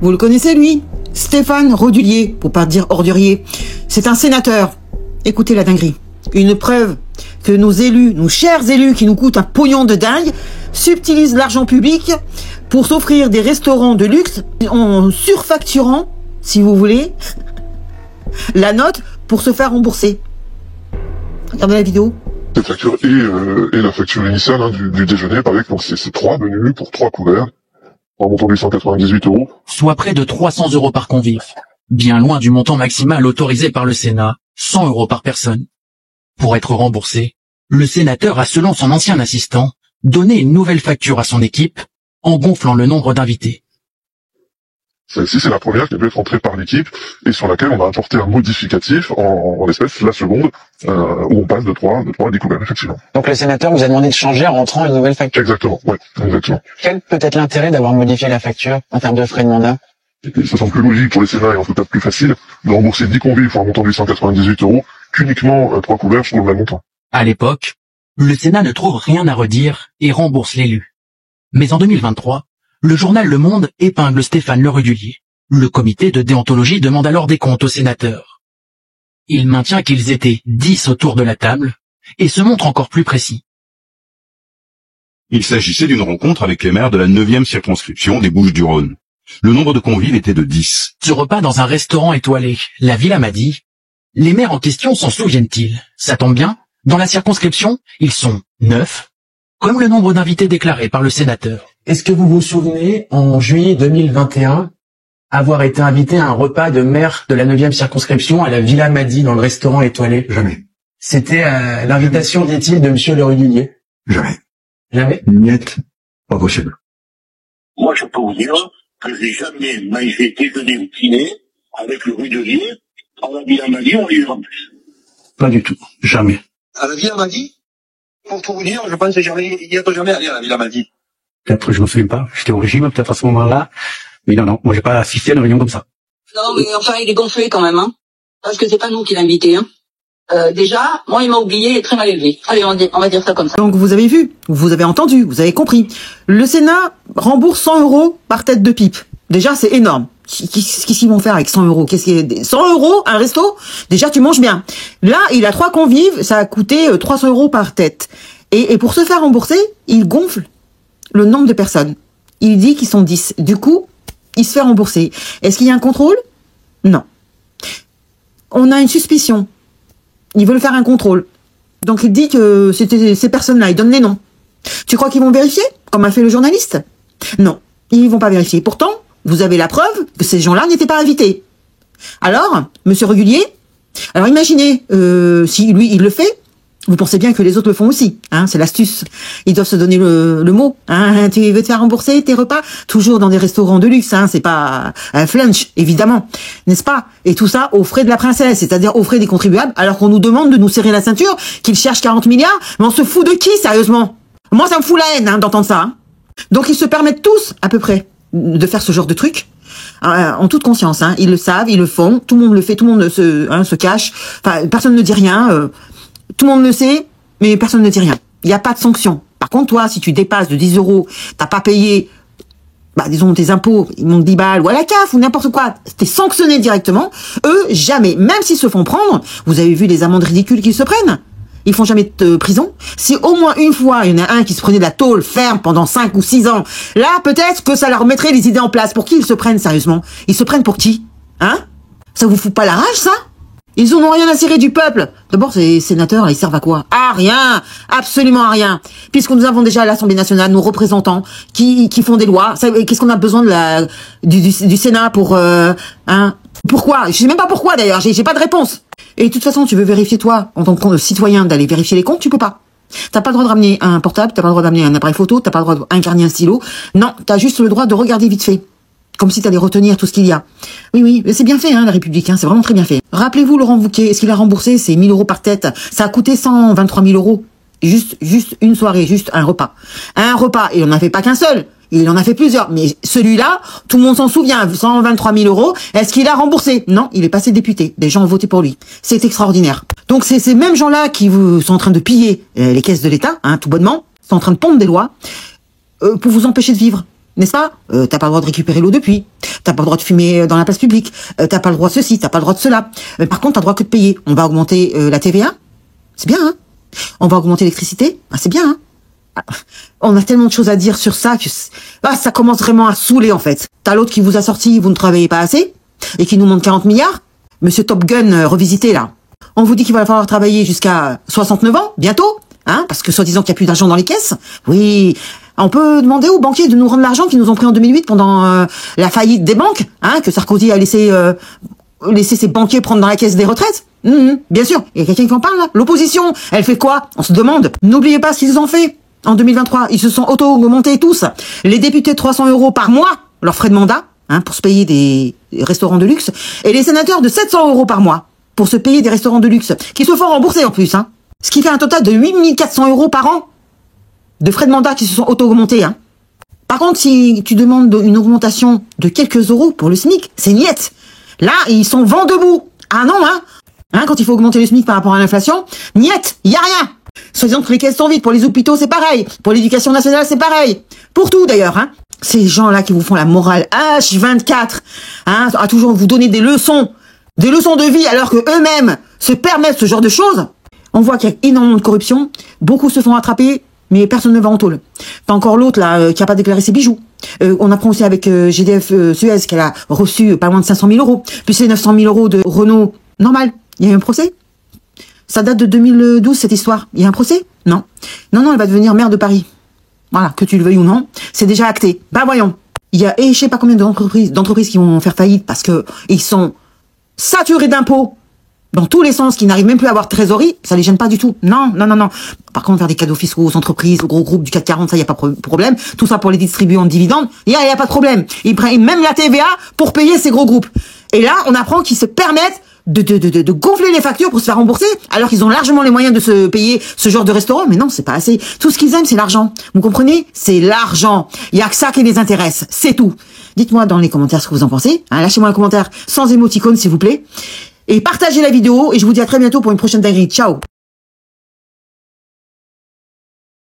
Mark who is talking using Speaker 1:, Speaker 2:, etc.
Speaker 1: Vous le connaissez, lui? Stéphane Rodulier, pour pas dire ordurier. C'est un sénateur. Écoutez la dinguerie. Une preuve que nos élus, nos chers élus qui nous coûtent un pognon de dingue, subtilisent l'argent public pour s'offrir des restaurants de luxe en surfacturant, si vous voulez, la note pour se faire rembourser. Regardez la vidéo.
Speaker 2: Cette facture et la facture initiale du déjeuner, pareil, donc c'est 3 menus pour 3 couverts, en montant 898 €.
Speaker 3: Soit près de 300 € par convive. Bien loin du montant maximal autorisé par le Sénat, 100 € par personne. Pour être remboursé, le sénateur a, selon son ancien assistant, donné une nouvelle facture à son équipe, en gonflant le nombre d'invités.
Speaker 2: Celle-ci, c'est la première qui a pu être entrée par l'équipe et sur laquelle on a apporté un modificatif en l'espèce la seconde, où on passe de 3 à 10 couverts, effectivement.
Speaker 4: Donc le sénateur vous a demandé de changer en rentrant une nouvelle facture.
Speaker 2: Exactement, ouais, exactement.
Speaker 4: Quel peut être l'intérêt d'avoir modifié la facture en termes de frais de mandat?
Speaker 2: Ça semble plus logique pour les Sénats et en tout cas plus facile de rembourser 10 convives pour un montant de 898 € qu'uniquement 3 couverts pour le même montant.
Speaker 3: À l'époque, le Sénat ne trouve rien à redire et rembourse l'élu. Mais en 2023, le journal Le Monde épingle Stéphane Le Rodulier. Le comité de déontologie demande alors des comptes aux sénateurs. Il maintient qu'ils étaient 10 autour de la table et se montre encore plus précis.
Speaker 5: Il s'agissait d'une rencontre avec les maires de la 9e circonscription des Bouches-du-Rhône. Le nombre de convives était de 10.
Speaker 3: Ce repas dans un restaurant étoilé, la Villa Madi, les maires en question s'en souviennent-ils? Ça tombe bien, dans la circonscription, ils sont 9, comme le nombre d'invités déclarés par le sénateur.
Speaker 4: Est-ce que vous vous souvenez, en juillet 2021, avoir été invité à un repas de maire de la 9e circonscription à la Villa Madi dans le restaurant étoilé?
Speaker 6: Jamais.
Speaker 4: C'était l'invitation, dit-il, de monsieur Le Rodulier.
Speaker 6: Jamais.
Speaker 4: Jamais?
Speaker 6: Niet. Pas possible.
Speaker 7: Moi, je peux vous dire que j'ai jamais mangé déjeuner ou dîner avec le Rodulier. À la Villa Madi, on y est en plus.
Speaker 6: Pas du tout. Jamais.
Speaker 7: À la Villa Madi? Pour tout vous dire, je pense que jamais, il n'y a jamais allé à la Villa Madi.
Speaker 6: Peut-être, je me souviens pas. J'étais au régime, peut-être à ce moment-là. Mais non, moi j'ai pas assisté à une réunion comme ça.
Speaker 8: Non, mais enfin, il est gonflé quand même, hein. Parce que c'est pas nous qui l'a invité, hein. Déjà, moi, il m'a oublié et très mal élevé. Allez, on va dire ça comme ça.
Speaker 1: Donc vous avez vu, vous avez entendu, vous avez compris. Le Sénat rembourse 100 € par tête de pipe. Déjà, c'est énorme. Qu'est-ce qu'ils vont faire avec 100 €? 100 € un resto? Déjà, tu manges bien. Là, il a 3 convives, ça a coûté 300 € par tête. Et pour se faire rembourser, il gonfle le nombre de personnes. Il dit qu'ils sont 10. Du coup, il se fait rembourser. Est-ce qu'il y a un contrôle? Non. On a une suspicion. Ils veulent faire un contrôle. Donc il dit que c'était ces personnes-là, il donne les noms. Tu crois qu'ils vont vérifier, comme a fait le journaliste? Non, ils vont pas vérifier. Pourtant, vous avez la preuve que ces gens-là n'étaient pas invités. Alors, monsieur Rodulier, alors imaginez, si lui, il le fait, vous pensez bien que les autres le font aussi, hein, c'est l'astuce. Ils doivent se donner le mot, hein, tu veux te faire rembourser tes repas? Toujours dans des restaurants de luxe, hein, c'est pas un flunch, évidemment, n'est-ce pas? Et tout ça aux frais de la princesse, c'est-à-dire aux frais des contribuables, alors qu'on nous demande de nous serrer la ceinture, qu'ils cherchent 40 milliards, mais on se fout de qui, sérieusement? Moi, ça me fout la haine, hein, d'entendre ça, hein. Donc ils se permettent tous, à peu près, de faire ce genre de truc, en toute conscience, hein. Ils le savent, ils le font, tout le monde le fait, tout le monde se cache, enfin, personne ne dit rien, tout le monde le sait, mais personne ne dit rien. Il n'y a pas de sanction. Par contre, toi, si tu dépasses de 10 €, t'as pas payé, disons, tes impôts, il manque 10 balles, ou à la CAF, ou n'importe quoi, t'es sanctionné directement. Eux, jamais. Même s'ils se font prendre, vous avez vu les amendes ridicules qu'ils se prennent. Ils font jamais de prison. Si au moins une fois, il y en a un qui se prenait de la tôle ferme pendant 5 ou 6 ans, là, peut-être que ça leur mettrait les idées en place. Pour qui ils se prennent, sérieusement? Ils se prennent pour qui? Hein? Ça vous fout pas la rage, ça? Ils en ont rien à cirer du peuple. D'abord, ces sénateurs, ils servent à quoi? À rien. Absolument à rien. Puisque nous avons déjà à l'Assemblée nationale nos représentants qui font des lois. Qu'est-ce qu'on a besoin de du Sénat pour, hein? Pourquoi? Je sais même pas pourquoi, d'ailleurs. J'ai pas de réponse. Et de toute façon, tu veux vérifier, toi, en tant que citoyen, d'aller vérifier les comptes, tu peux pas. T'as pas le droit de ramener un portable, t'as pas le droit d'amener un appareil photo, t'as pas le droit d'incarner un stylo. Non, t'as juste le droit de regarder vite fait. Comme si t'allais retenir tout ce qu'il y a. Oui, c'est bien fait, hein, la République, hein, c'est vraiment très bien fait. Rappelez-vous, Laurent Wauquiez, ce qu'il a remboursé, c'est 1 000 € par tête. Ça a coûté 123 000 €. Juste une soirée, juste un repas. Un repas, et il en a fait pas qu'un seul. Il en a fait plusieurs. Mais celui-là, tout le monde s'en souvient, 123 000 €. Est-ce qu'il a remboursé? Non, il est passé député. Des gens ont voté pour lui. C'est extraordinaire. Donc c'est ces mêmes gens-là qui sont en train de piller les caisses de l'État, hein, tout bonnement, sont en train de pondre des lois pour vous empêcher de vivre. N'est-ce pas? T'as pas le droit de récupérer l'eau de pluie. T'as pas le droit de fumer dans la place publique. T'as pas le droit de ceci, t'as pas le droit de cela. Par contre, t'as le droit que de payer. On va augmenter la TVA. C'est bien, hein. On va augmenter l'électricité. Ah, c'est bien, hein. On a tellement de choses à dire sur ça que ça commence vraiment à saouler, en fait. T'as l'autre qui vous a sorti, vous ne travaillez pas assez, et qui nous montre 40 milliards. Monsieur Top Gun revisité, là. On vous dit qu'il va falloir travailler jusqu'à 69 ans, bientôt, hein, parce que soi-disant qu'il n'y a plus d'argent dans les caisses. Oui, on peut demander aux banquiers de nous rendre l'argent qu'ils nous ont pris en 2008 pendant la faillite des banques, hein, que Sarkozy a laissé ses banquiers prendre dans la caisse des retraites. Bien sûr, il y a quelqu'un qui en parle là. L'opposition, elle fait quoi? On se demande. N'oubliez pas ce qu'ils ont fait en 2023. Ils se sont auto-augmentés tous. Les députés de 300 € par mois, leurs frais de mandat, hein, pour se payer des restaurants de luxe, et les sénateurs de 700 € par mois pour se payer des restaurants de luxe, qui se font rembourser en plus, hein. Ce qui fait un total de 8 400 € par an de frais de mandat qui se sont auto-augmentés, hein. Par contre, si tu demandes une augmentation de quelques euros pour le SMIC, c'est niette. Là, ils sont vent debout. Ah non, hein, quand il faut augmenter le SMIC par rapport à l'inflation, niette, y a rien. Soi-disant que les caisses sont vides, pour les hôpitaux, c'est pareil. Pour l'éducation nationale, c'est pareil. Pour tout, d'ailleurs, hein. Ces gens-là qui vous font la morale H24, hein, à toujours vous donner des leçons de vie alors que eux-mêmes se permettent ce genre de choses. On voit qu'il y a énormément de corruption, beaucoup se font attraper, mais personne ne va en tôle. T'as encore l'autre là qui a pas déclaré ses bijoux. On apprend aussi avec GDF Suez qu'elle a reçu pas loin de 500 000 €, puis c'est 900 000 € de Renault. Normal, il y a eu un procès. Ça date de 2012 cette histoire. Il y a un procès? Non, elle va devenir maire de Paris. Voilà, que tu le veuilles ou non, c'est déjà acté. Bah voyons. Il y a je sais pas combien d'entreprises qui vont faire faillite parce que ils sont saturés d'impôts dans tous les sens, qui n'arrivent même plus à avoir de trésorerie. Ça les gêne pas du tout. Non. Par contre, faire des cadeaux fiscaux aux entreprises, aux gros groupes du CAC 40, ça y a pas de problème. Tout ça pour les distribuer en dividendes, y a pas de problème. Ils prennent même la TVA pour payer ces gros groupes. Et là, on apprend qu'ils se permettent de gonfler les factures pour se faire rembourser, alors qu'ils ont largement les moyens de se payer ce genre de restaurant. Mais non, c'est pas assez. Tout ce qu'ils aiment, c'est l'argent. Vous comprenez? C'est l'argent. Il y a que ça qui les intéresse. C'est tout. Dites-moi dans les commentaires ce que vous en pensez. Hein, lâchez-moi un commentaire sans émoticône, s'il vous plaît. Et partagez la vidéo. Et je vous dis à très bientôt pour une prochaine dinguerie. Ciao.